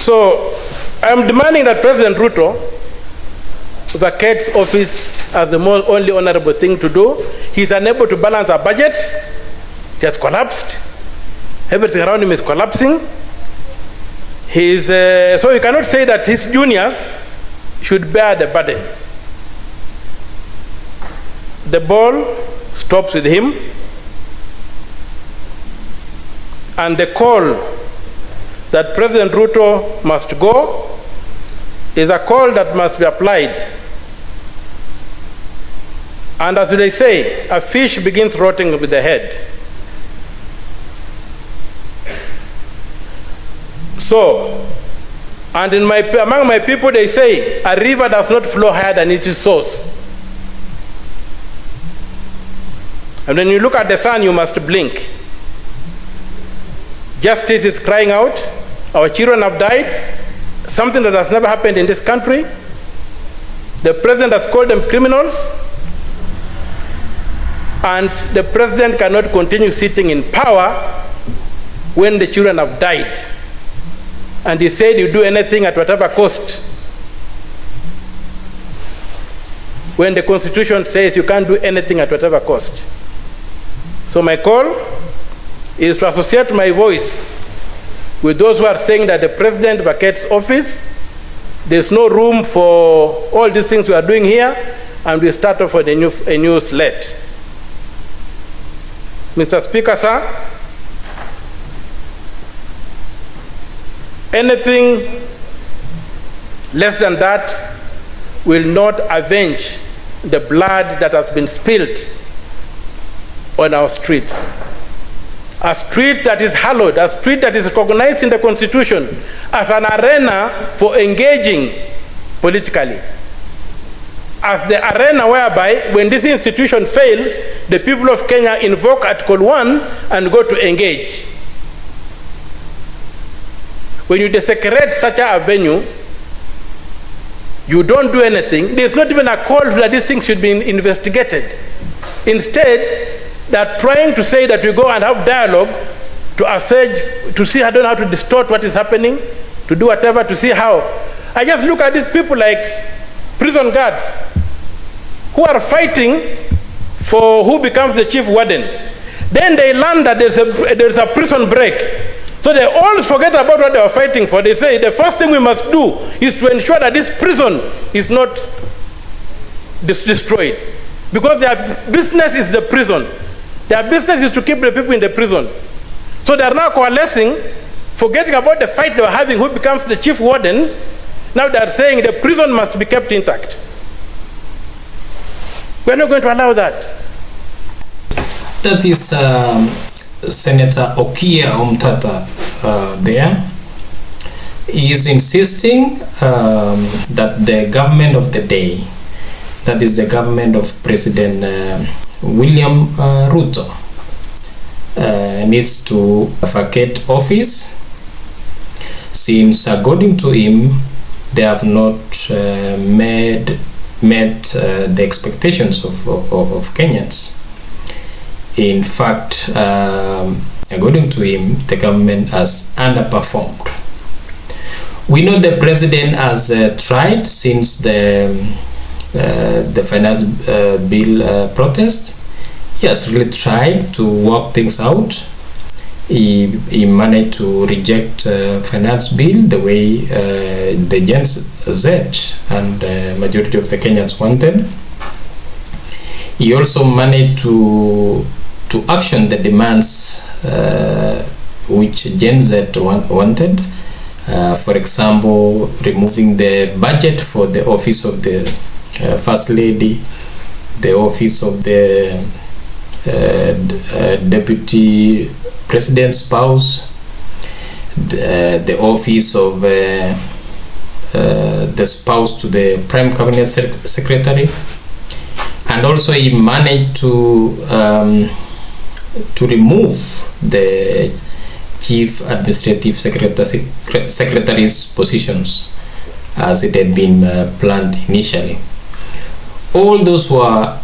So I'm demanding that President Ruto vacates office as the only honorable thing to do. He's unable to balance our budget. It has collapsed. Everything around him is collapsing. So you cannot say that his juniors should bear the burden. The ball stops with him, and the call that President Ruto must go is a call that must be applied. And as they say, a fish begins rotting with the head. So, and among my people they say, a river does not flow higher than its source. And when you look at the sun, you must blink. Justice is crying out. Our children have died, something that has never happened in this country. The president has called them criminals, and the president cannot continue sitting in power when the children have died. And he said you do anything at whatever cost, when the Constitution says you can't do anything at whatever cost. So my call is to associate my voice with those who are saying that the president vacates office. There's no room for all these things we are doing here, and we start off with a new slate. Mr. Speaker, sir, anything less than that will not avenge the blood that has been spilled on our streets. A street that is hallowed, a street that is recognized in the Constitution as an arena for engaging politically. As the arena whereby, when this institution fails, the people of Kenya invoke Article 1 and go to engage. When you desecrate such a venue, you don't do anything. There's not even a call that these things should be investigated. Instead, they're trying to say that we go and have dialogue to assage, to see, I don't know how to distort what is happening, to do whatever, to see how. I just look at these people like prison guards who are fighting for who becomes the chief warden. Then they learn that there's a prison break. So they all forget about what they were fighting for. They say the first thing we must do is to ensure that this prison is not destroyed. Because their business is the prison. Their business is to keep the people in the prison. So they are now coalescing, forgetting about the fight they were having, who becomes the chief warden. Now they are saying the prison must be kept intact. We are not going to allow that. That is Senator Okia Omtatah there. He is insisting that the government of the day, that is the government of President William Ruto, needs to vacate office, since according to him they have not met the expectations of Kenyans. In fact, according to him, the government has underperformed. We know the president has tried since the finance bill protest. He has really tried to work things out. He managed to reject finance bill the way the Gen Z and majority of the Kenyans wanted. He also managed to action the demands which Gen Z wanted. For example, removing the budget for the office of the First Lady, the office of the Deputy President's spouse, the office of the spouse to the Prime Cabinet Secretary, and also he managed to remove the Chief Administrative Secretary's positions as it had been planned initially. All those were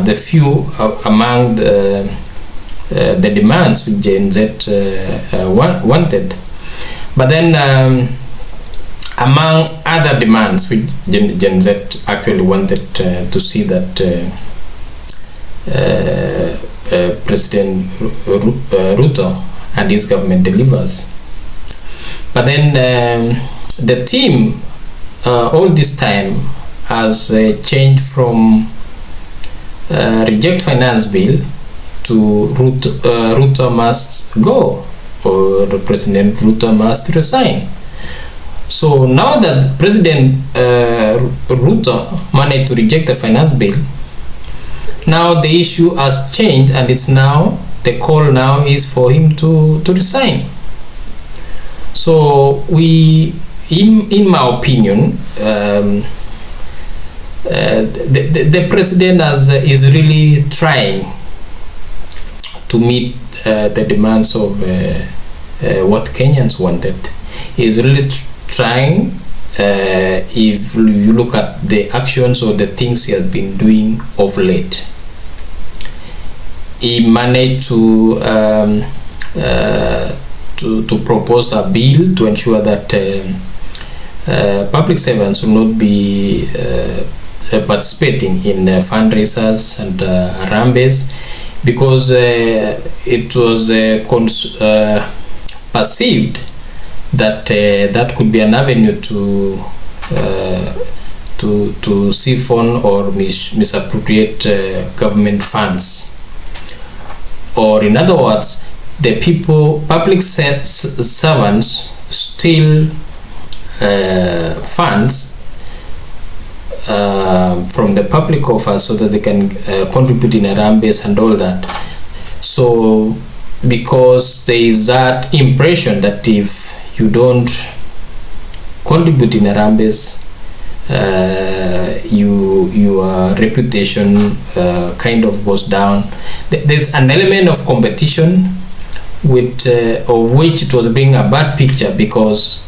the few among the demands which Gen Z wanted. But then among other demands which Gen Z actually wanted to see that President Ruto and his government delivers. But then the theme all this time has changed from reject finance bill to Ruto must go, or President Ruto must resign. So now that President Ruto managed to reject the finance bill, now the issue has changed, and it's now the call now is for him to resign. So we, in my opinion, the president is really trying to meet the demands of what Kenyans wanted. He's really trying. If you look at the actions or the things he has been doing of late, he managed to propose a bill to ensure that public servants will not be participating in fundraisers and harambes, because it was perceived that that could be an avenue to siphon or misappropriate government funds. Or in other words, the public servants steal funds from the public coffers so that they can contribute in harambes and all that. So because there is that impression that if you don't contribute in harambes, your reputation kind of goes down. There's an element of competition with of which it was bringing a bad picture, because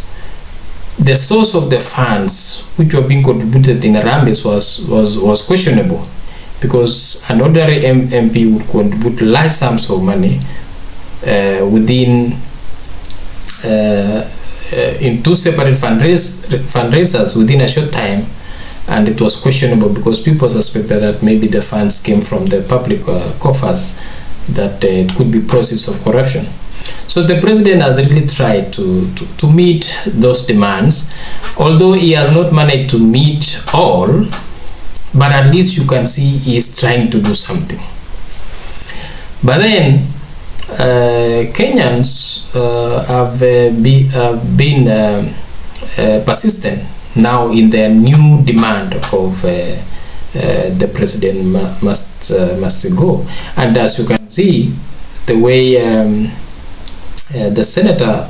the source of the funds which were being contributed in harambes was questionable, because an ordinary MP would contribute large sums of money within in two separate fundraisers within a short time, and it was questionable because people suspected that maybe the funds came from the public coffers, that it could be process of corruption. So the president has really tried to meet those demands, although he has not managed to meet all, but at least you can see he is trying to do something. But then Kenyans have been persistent now in their new demand of the president must go. And as you can see, the way the Senator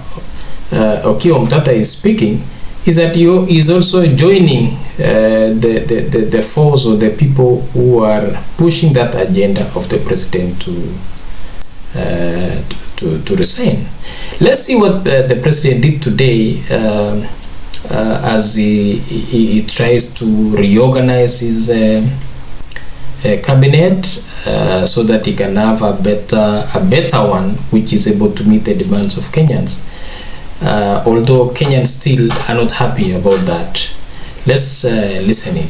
Omtatah is speaking is that he is also joining the force or the people who are pushing that agenda of the president to resign. Let's see what the president did today as he tries to reorganize his cabinet so that he can have a better one which is able to meet the demands of Kenyans. Although Kenyans still are not happy about that. Let's listen in.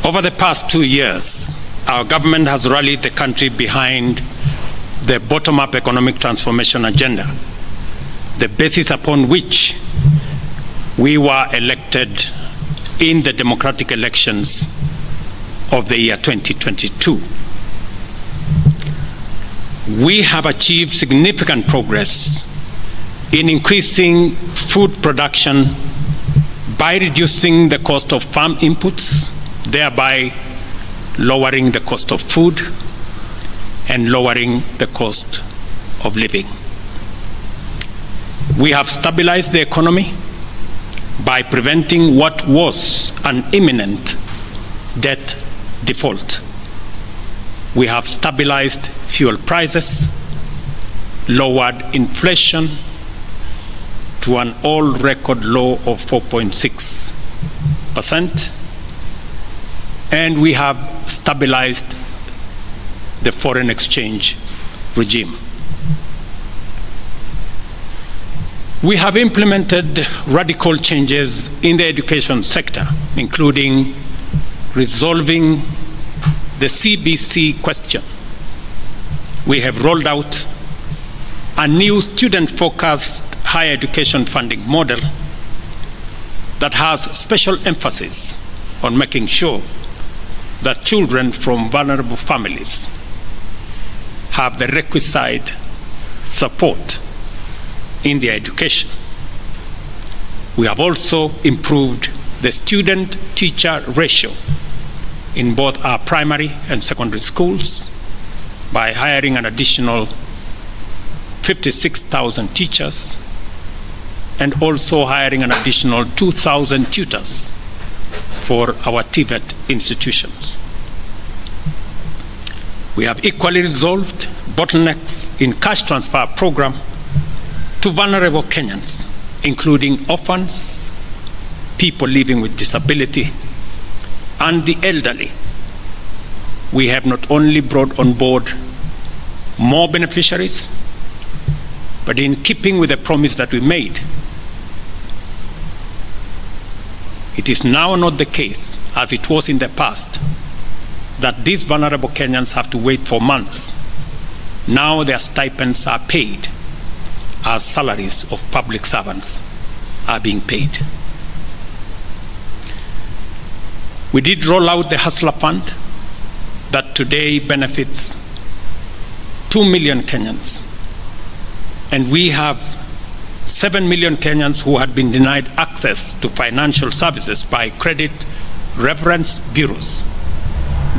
Over the past 2 years, our government has rallied the country behind the bottom-up economic transformation agenda, the basis upon which we were elected in the democratic elections of the year 2022. We have achieved significant progress in increasing food production by reducing the cost of farm inputs, thereby lowering the cost of food and lowering the cost of living. We have stabilized the economy by preventing what was an imminent debt default. We have stabilized fuel prices, lowered inflation to an all-record low of 4.6%, and we have stabilized the foreign exchange regime. We have implemented radical changes in the education sector, including resolving the CBC question. We have rolled out a new student-focused higher education funding model that has special emphasis on making sure that children from vulnerable families have the requisite support in their education. We have also improved the student-teacher ratio in both our primary and secondary schools by hiring an additional 56,000 teachers and also hiring an additional 2,000 tutors for our TVET institutions. We have equally resolved bottlenecks in cash transfer program to vulnerable Kenyans, including orphans, people living with disability, and the elderly. We have not only brought on board more beneficiaries, but in keeping with the promise that we made, it is now not the case, as it was in the past, that these vulnerable Kenyans have to wait for months. Now their stipends are paid as salaries of public servants are being paid. We did roll out the Hustler Fund that today benefits 2 million Kenyans. And we have 7 million Kenyans who had been denied access to financial services by credit reference bureaus.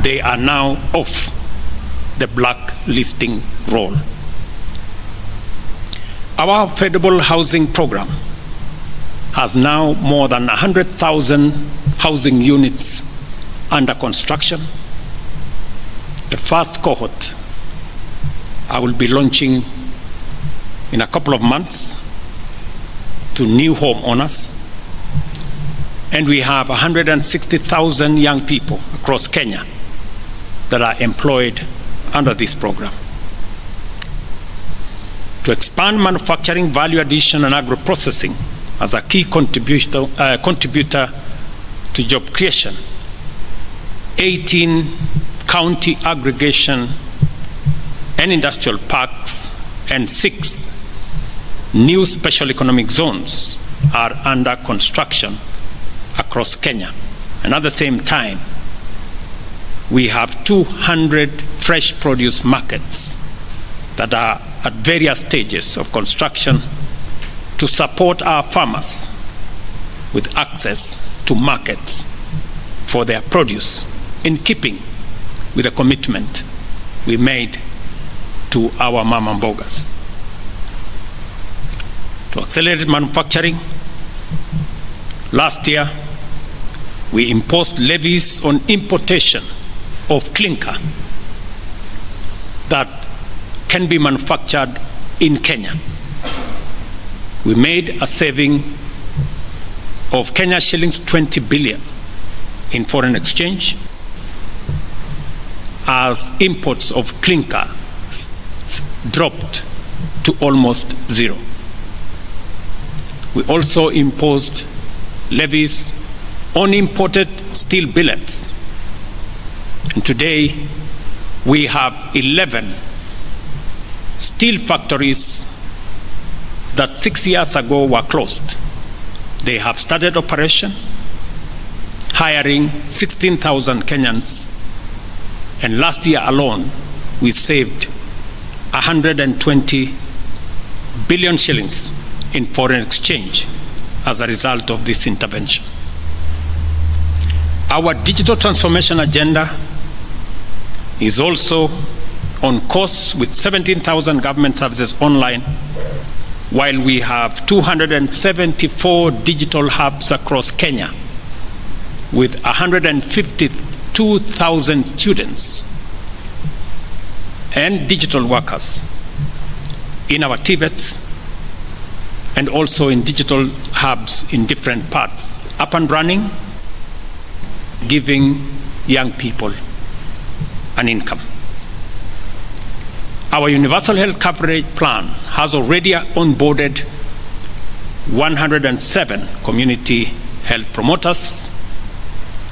They are now off the blacklisting roll. Our affordable housing program has now more than 100,000 housing units under construction. The first cohort I will be launching in a couple of months to new homeowners. And we have 160,000 young people across Kenya that are employed under this program. To expand manufacturing, value addition, and agro-processing as a key contributor to job creation, 18 county aggregation and industrial parks and 6 new special economic zones are under construction across Kenya. And at the same time, we have 200 fresh produce markets that are at various stages of construction to support our farmers with access to markets for their produce, in keeping with the commitment we made to our mama mbogas. To accelerate manufacturing, last year we imposed levies on importation of clinker that can be manufactured in Kenya. We made a saving of Kenya shillings 20 billion in foreign exchange as imports of clinker dropped to almost zero. We also imposed levies on imported steel billets. And today we have 11 steel factories that 6 years ago were closed. They have started operation, hiring 16,000 Kenyans. And last year alone, we saved 120 billion shillings in foreign exchange as a result of this intervention. Our digital transformation agenda is also on course with 17,000 government services online, while we have 274 digital hubs across Kenya with 152,000 students and digital workers in our TVETs and also in digital hubs in different parts, up and running, giving young people an income. Our universal health coverage plan has already onboarded 107 community health promoters,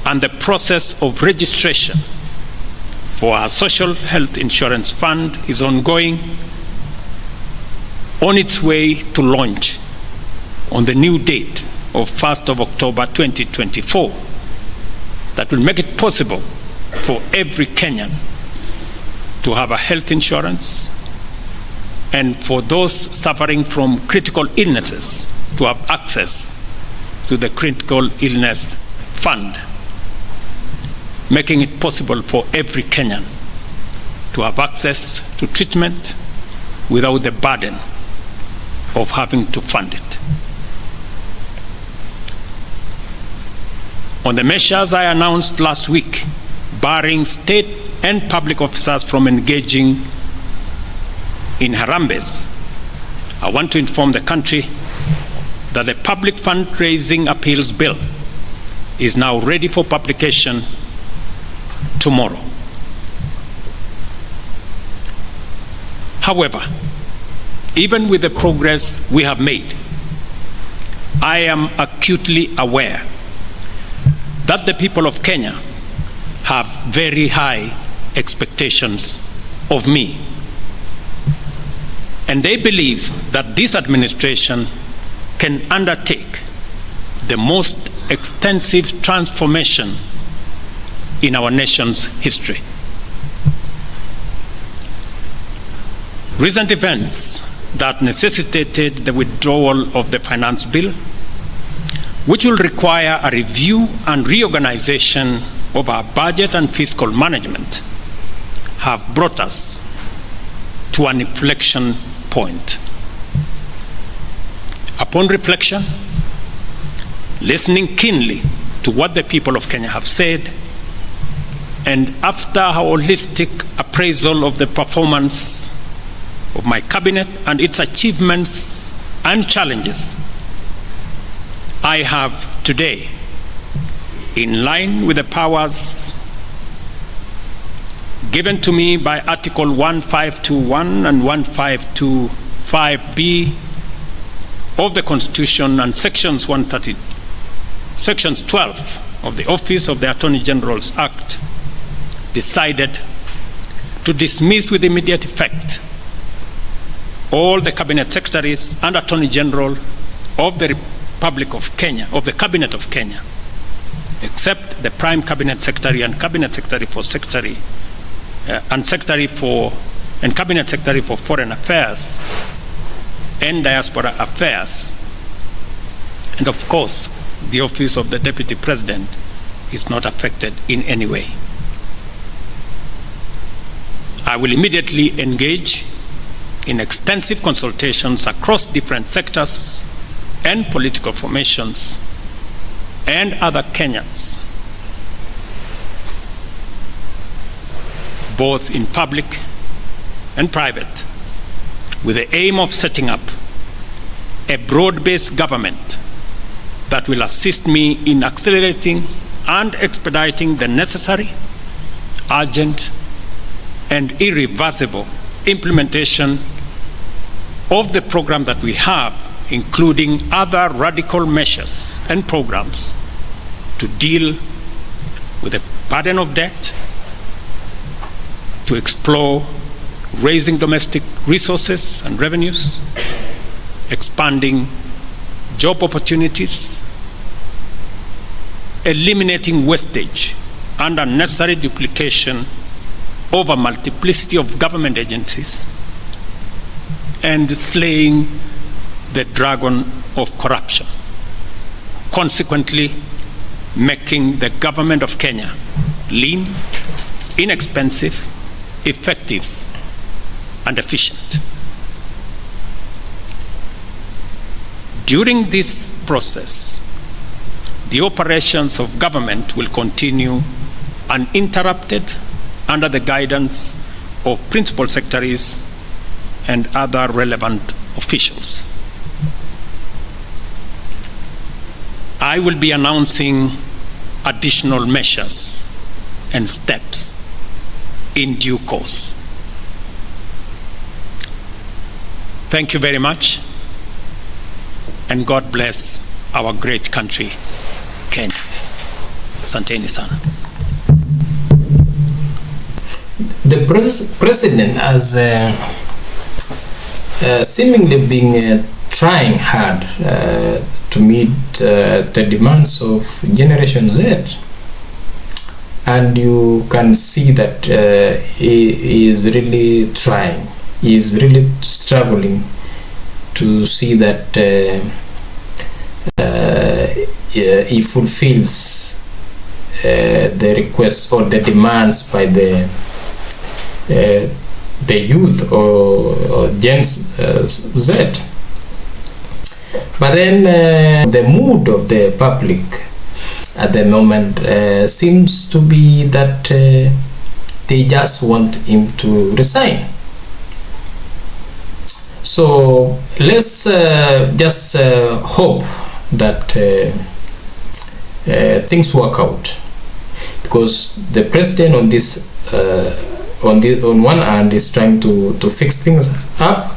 and the process of registration for our social health insurance fund is ongoing, on its way to launch on the new date of 1st of October 2024 that will make it possible for every Kenyan to have a health insurance, and for those suffering from critical illnesses to have access to the critical illness fund, making it possible for every Kenyan to have access to treatment without the burden of having to fund it. On the measures I announced last week, barring state and public officers from engaging in harambes, I want to inform the country that the Public Fundraising Appeals Bill is now ready for publication tomorrow. However, even with the progress we have made, I am acutely aware that the people of Kenya have very high expectations of me. And they believe that this administration can undertake the most extensive transformation in our nation's history. Recent events that necessitated the withdrawal of the finance bill, which will require a review and reorganization of our budget and fiscal management, have brought us to an inflection point. Upon reflection, listening keenly to what the people of Kenya have said, and after a holistic appraisal of the performance of my cabinet and its achievements and challenges, I have today, in line with the powers given to me by Article 1521 and 1525B of the Constitution and Sections 12 of the Office of the Attorney General's Act, decided to dismiss with immediate effect all the Cabinet Secretaries and Attorney General of the Republic of Kenya, of the Cabinet of Kenya, except the Prime Cabinet Secretary and Cabinet Secretary for and Cabinet Secretary for Foreign Affairs and Diaspora Affairs. And of course, the Office of the Deputy President is not affected in any way. I will immediately engage in extensive consultations across different sectors and political formations and other Kenyans, both in public and private, with the aim of setting up a broad-based government that will assist me in accelerating and expediting the necessary, urgent, and irreversible implementation of the program that we have, including other radical measures and programs to deal with the burden of debt, to explore raising domestic resources and revenues, expanding job opportunities, eliminating wastage and unnecessary duplication of a multiplicity of government agencies, and slaying the dragon of corruption, consequently making the government of Kenya lean, inexpensive, effective, and efficient. During this process, the operations of government will continue uninterrupted under the guidance of principal secretaries and other relevant officials. I will be announcing additional measures and steps in due course. Thank you very much. and God bless our great country, Kenya. Asanteni sana. The president has seemingly been trying hard to meet the demands of Generation Z, and you can see that he is really trying. He is really struggling to see that he fulfills the requests or the demands by the youth or Gen Z. But then the mood of the public at the moment seems to be that they just want him to resign. So let's just hope that things work out, because the president on this on one hand is trying to fix things up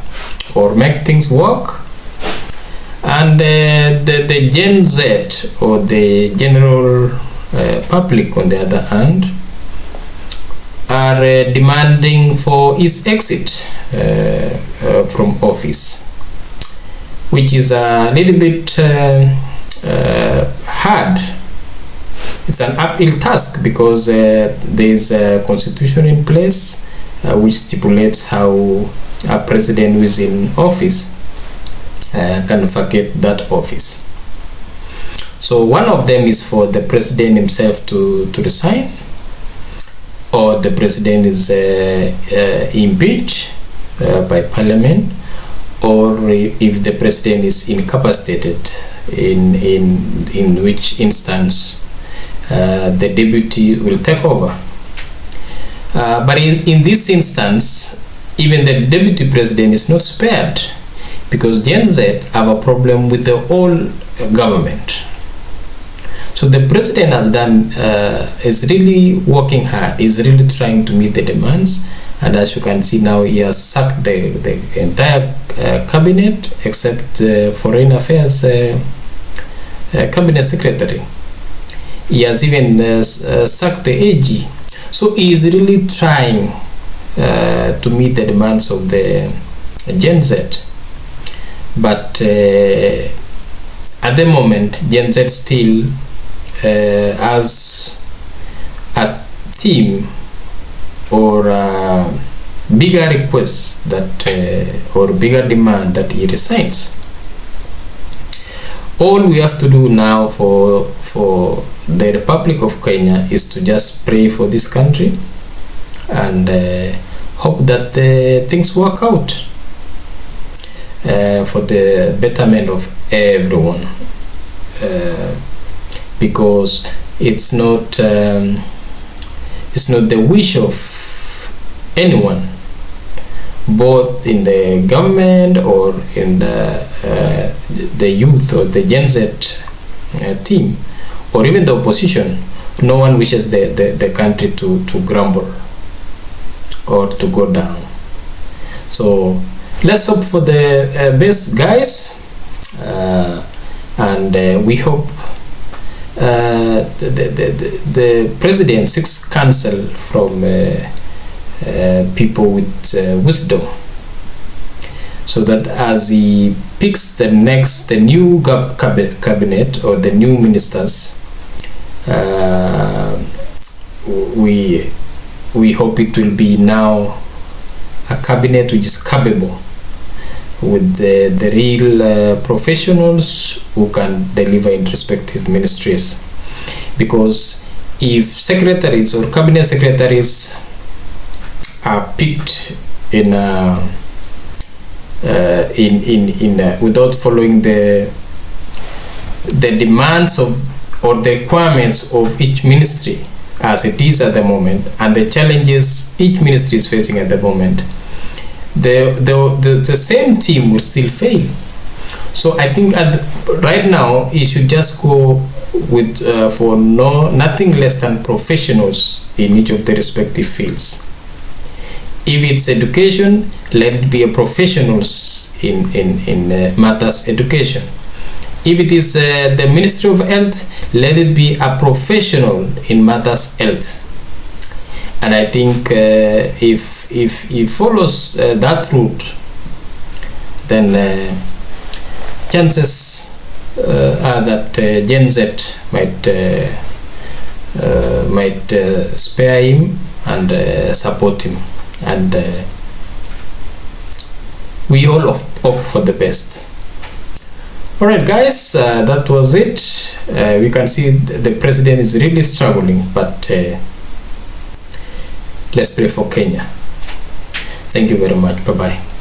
or make things work, and the Gen Z or the general public on the other hand are demanding for his exit from office, which is a little bit hard. It's an uphill task, because there's a constitution in place which stipulates how a president who is in office can vacate that office. So one of them is for the president himself to resign, or the president is impeached by parliament, or if the president is incapacitated, in which instance the deputy will take over. But in this instance, even the deputy president is not spared, because Gen Z have a problem with the whole government. So the president has done is really working hard. He's really trying to meet the demands, and as you can see now, he has sacked the entire cabinet except foreign affairs cabinet secretary. He has even sacked the AG. So he is really trying to meet the demands of the Gen Z. But at the moment, Gen Z still has a theme or a bigger request that or bigger demand that he resigns. All we have to do now for the Republic of Kenya is to just pray for this country and hope that things work out for the betterment of everyone, because it's not the wish of anyone, both in the government or in the youth or the Gen Z team, or even the opposition. No one wishes the country to grumble or to go down. So let's hope for the best, guys, and we hope the president seeks counsel from people with wisdom, so that as he picks the new cabinet or the new ministers, we hope it will be now a cabinet which is capable, with the real professionals who can deliver in respective ministries. Because if secretaries or cabinet secretaries are picked in without following the demands of or the requirements of each ministry as it is at the moment, and the challenges each ministry is facing at the moment, the same team will still fail. So I think right now it should just go with for nothing less than professionals in each of the respective fields. If it's education, let it be a professionals in matters education. If it is the Ministry of Health, let it be a professional in mother's health. And I think if he follows that route, then chances are that Gen Z might spare him and support him, and we all hope for the best. All right, guys, that was it. We can see the president is really struggling, but let's pray for Kenya. Thank you very much. Bye bye.